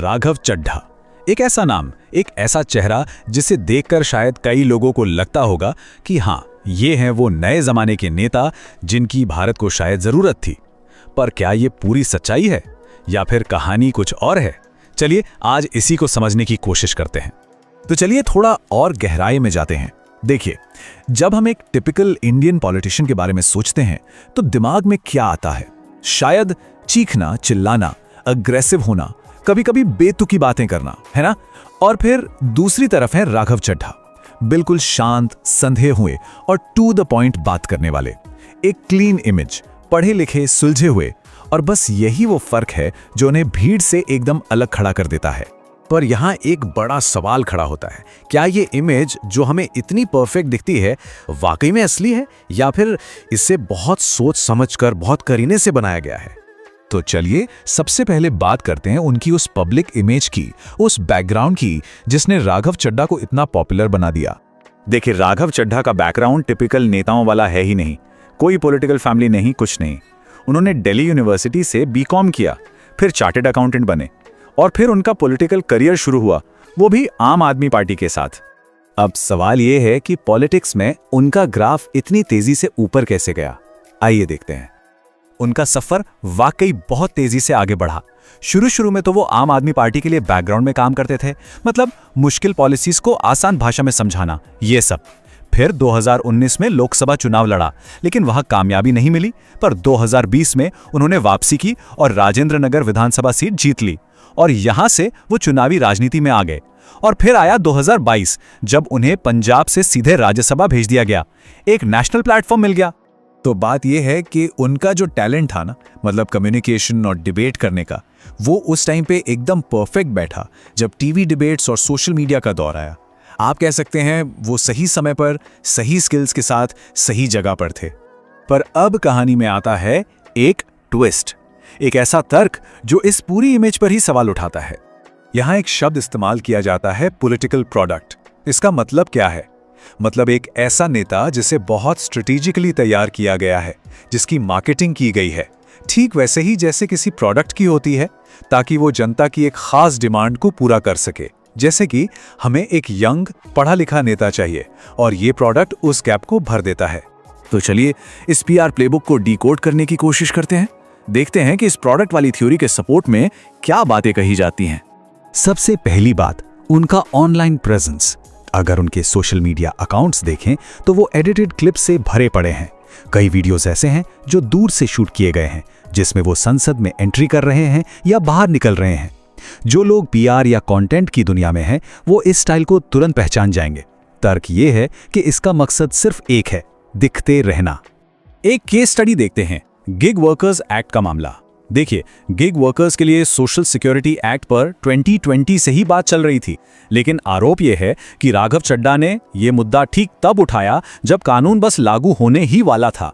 राघव चड्ढा। एक ऐसा नाम, एक ऐसा चेहरा जिसे देखकर शायद कई लोगों को लगता होगा कि हाँ, ये हैं वो नए जमाने के नेता जिनकी भारत को शायद जरूरत थी। पर क्या ये पूरी सच्चाई है या फिर कहानी कुछ और है? चलिए आज इसी को समझने की कोशिश करते हैं। तो चलिए थोड़ा और गहराई में जाते हैं। देखिए, जब हम एक टिपिकल इंडियन पॉलिटिशियन के बारे में सोचते हैं तो दिमाग में क्या आता है? शायद चीखना, चिल्लाना, अग्रेसिव होना, कभी-कभी बेतुकी बातें करना, है ना? और फिर दूसरी तरफ है राघव चड्ढा, बिल्कुल शांत, संधे हुए और टू द पॉइंट बात करने वाले। एक क्लीन इमेज, पढ़े लिखे, सुलझे हुए, और बस यही वो फर्क है जो उन्हें भीड़ से एकदम अलग खड़ा कर देता है। पर यहाँ एक बड़ा सवाल खड़ा होता है, क्या ये इमेज जो हमें इतनी परफेक्ट दिखती है वाकई में असली है या फिर इसे बहुत सोच समझकर, बहुत करीने से बनाया गया है? तो चलिए सबसे पहले बात करते हैं उनकी उस पब्लिक इमेज की, उस बैकग्राउंड की जिसने राघव चड्ढा को इतना पॉपुलर बना दिया। देखिए, राघव चड्ढा का बैकग्राउंड टिपिकल नेताओं वाला है ही नहीं। कोई पॉलिटिकल फैमिली नहीं, कुछ नहीं। उन्होंने दिल्ली यूनिवर्सिटी से बीकॉम किया, फिर चार्टर्ड अकाउंटेंट बने और फिर उनका पॉलिटिकल करियर शुरू हुआ, वो भी आम आदमी पार्टी के साथ। अब सवाल ये है कि पॉलिटिक्स में उनका ग्राफ इतनी तेजी से ऊपर कैसे गया? आइए देखते हैं। उनका सफर वाकई बहुत तेजी से आगे बढ़ा। शुरू में तो वो आम आदमी पार्टी के लिए बैकग्राउंड में काम करते थे, मतलब मुश्किल पॉलिसीज को आसान भाषा में समझाना, ये सब। फिर 2019 में लोकसभा चुनाव लड़ा, लेकिन वहां कामयाबी नहीं मिली। पर 2020 में उन्होंने वापसी की और राजेंद्र नगर विधानसभा सीट जीत ली और यहां से वो चुनावी राजनीति में आ गए। और फिर आया 2022, जब उन्हें पंजाब से सीधे राज्यसभा भेज दिया गया, एक नेशनल प्लेटफॉर्म मिल गया। तो बात यह है कि उनका जो टैलेंट था ना, मतलब कम्युनिकेशन और डिबेट करने का, वो उस टाइम पे एकदम परफेक्ट बैठा जब टीवी डिबेट्स और सोशल मीडिया का दौर आया। आप कह सकते हैं वो सही समय पर, सही स्किल्स के साथ सही जगह पर थे। पर अब कहानी में आता है एक ट्विस्ट, एक ऐसा तर्क जो इस पूरी इमेज पर ही सवाल उठाता है। यहां एक शब्द इस्तेमाल किया जाता है, पॉलिटिकल प्रोडक्ट। इसका मतलब क्या है? मतलब एक ऐसा नेता जिसे बहुत स्ट्रेटेजिकली तैयार किया गया है, जिसकी मार्केटिंग की गई है, ठीक वैसे ही जैसे किसी प्रोडक्ट की होती है, ताकि वो जनता की एक खास डिमांड को पूरा कर सके। जैसे कि हमें एक यंग, पढ़ा लिखा नेता चाहिए और ये प्रोडक्ट उस गैप को भर देता है। तो चलिए इस पीआर प्लेबुक को डिकोड करने की कोशिश करते हैं। देखते हैं कि इस प्रोडक्ट वाली थ्योरी के सपोर्ट में क्या बातें कही जाती हैं। सबसे पहली बात, उनका ऑनलाइन प्रेजेंस। अगर उनके सोशल मीडिया अकाउंट्स देखें तो वो एडिटेड क्लिप से भरे पड़े हैं। कई वीडियोस ऐसे हैं जो दूर से शूट किए गए हैं, जिसमें वो संसद में एंट्री कर रहे हैं या बाहर निकल रहे हैं। जो लोग पीआर या कंटेंट की दुनिया में हैं, वो इस स्टाइल को तुरंत पहचान जाएंगे। तर्क ये है कि इसका मकसद सिर्फ एक है, दिखते रहना। एक केस स्टडी देखते हैं, गिग वर्कर्स एक्ट का मामला। देखिए, गिग वर्कर्स के लिए सोशल सिक्योरिटी एक्ट पर 2020 से ही बात चल रही थी, लेकिन आरोप यह है कि राघव चड्ढा ने यह मुद्दा ठीक तब उठाया जब कानून बस लागू होने ही वाला था।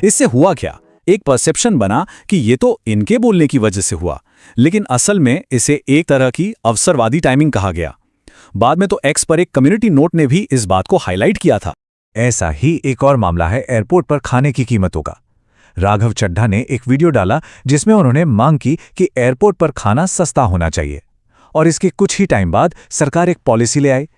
इससे हुआ क्या? एक परसेप्शन बना कि ये तो इनके बोलने की वजह से हुआ, लेकिन असल में इसे एक तरह की अवसरवादी टाइमिंग कहा गया। बाद में तो एक्स पर एक कम्युनिटी नोट ने भी इस बात को हाईलाइट किया था। ऐसा ही एक और मामला है एयरपोर्ट पर खाने की कीमतों का। राघव चड्ढा ने एक वीडियो डाला जिसमें उन्होंने मांग की कि एयरपोर्ट पर खाना सस्ता होना चाहिए, और इसके कुछ ही टाइम बाद सरकार एक पॉलिसी ले आई।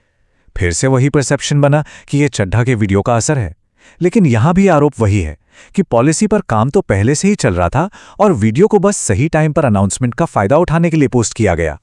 फिर से वही परसेप्शन बना कि यह चड्ढा के वीडियो का असर है, लेकिन यहां भी आरोप वही है कि पॉलिसी पर काम तो पहले से ही चल रहा था और वीडियो को बस सही टाइम पर अनाउंसमेंट का फायदा उठाने के लिए पोस्ट किया गया।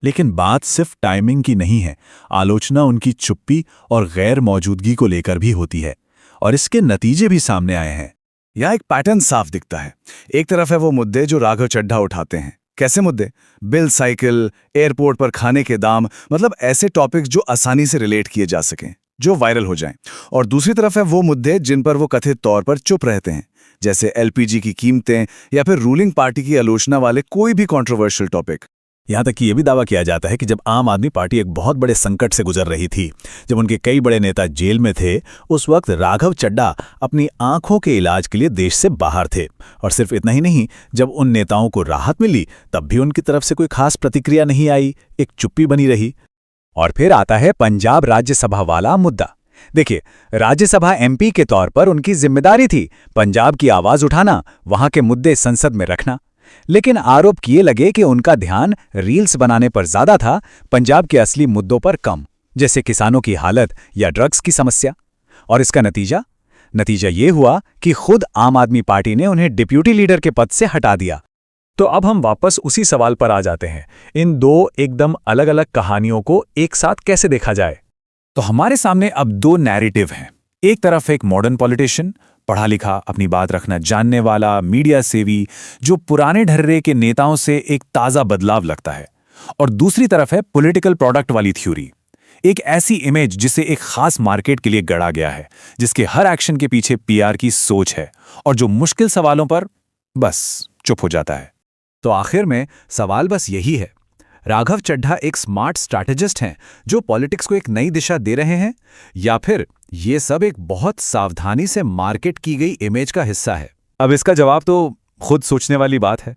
लेकिन बात सिर्फ टाइमिंग की नहीं है, आलोचना उनकी चुप्पी और गैर मौजूदगी को लेकर भी होती है, और इसके नतीजे भी सामने आए हैं। यहाँ एक पैटर्न साफ दिखता है। एक तरफ है वो मुद्दे जो राघव चड्ढा उठाते हैं। कैसे मुद्दे? बिल साइकिल, एयरपोर्ट पर खाने के दाम, मतलब ऐसे टॉपिक्स जो आसानी से रिलेट किए जा सकें, जो वायरल हो जाएं। और दूसरी तरफ है वो मुद्दे जिन पर वो कथित तौर पर चुप रहते हैं, जैसे एलपीजी की कीमतें या फिर रूलिंग पार्टी की आलोचना वाले कोई भी कंट्रोवर्शियल टॉपिक। यहाँ तक कि यह भी दावा किया जाता है कि जब आम आदमी पार्टी एक बहुत बड़े संकट से गुजर रही थी, जब उनके कई बड़े नेता जेल में थे, उस वक्त राघव चड्ढा अपनी आंखों के इलाज के लिए देश से बाहर थे। और सिर्फ इतना ही नहीं, जब उन नेताओं को राहत मिली तब भी उनकी तरफ से कोई खास प्रतिक्रिया नहीं आई, एक चुप्पी बनी रही। और फिर आता है पंजाब राज्यसभा वाला मुद्दा। देखिए, राज्यसभा एमपी के तौर पर उनकी जिम्मेदारी थी पंजाब की आवाज उठाना, वहां के मुद्दे संसद में रखना। लेकिन आरोप किए लगे कि उनका ध्यान रील्स बनाने पर ज्यादा था, पंजाब के असली मुद्दों पर कम, जैसे किसानों की हालत या ड्रग्स की समस्या। और इसका नतीजा ये हुआ कि खुद आम आदमी पार्टी ने उन्हें डिप्यूटी लीडर के पद से हटा दिया। तो अब हम वापस उसी सवाल पर आ जाते हैं, इन दो एकदम अलग अलग कहानियों को एक साथ कैसे देखा जाए। तो हमारे सामने अब दो नैरेटिव हैं। एक तरफ एक मॉडर्न पॉलिटिशियन, पढ़ा लिखा, अपनी बात रखना जानने वाला, मीडिया सेवी, जो पुराने ढर्रे के नेताओं से एक ताज़ा बदलाव लगता है। और दूसरी तरफ है पॉलिटिकल प्रोडक्ट वाली थ्योरी, एक ऐसी इमेज जिसे एक खास मार्केट के लिए गढ़ा गया है, जिसके हर एक्शन के पीछे पीआर की सोच है और जो मुश्किल सवालों पर बस चुप हो जाता है। तो आखिर में सवाल बस यही है, राघव चड्ढा एक स्मार्ट स्ट्रैटेजिस्ट हैं जो पॉलिटिक्स को एक नई दिशा दे रहे हैं, या फिर ये सब एक बहुत सावधानी से मार्केट की गई इमेज का हिस्सा है? अब इसका जवाब तो खुद सोचने वाली बात है।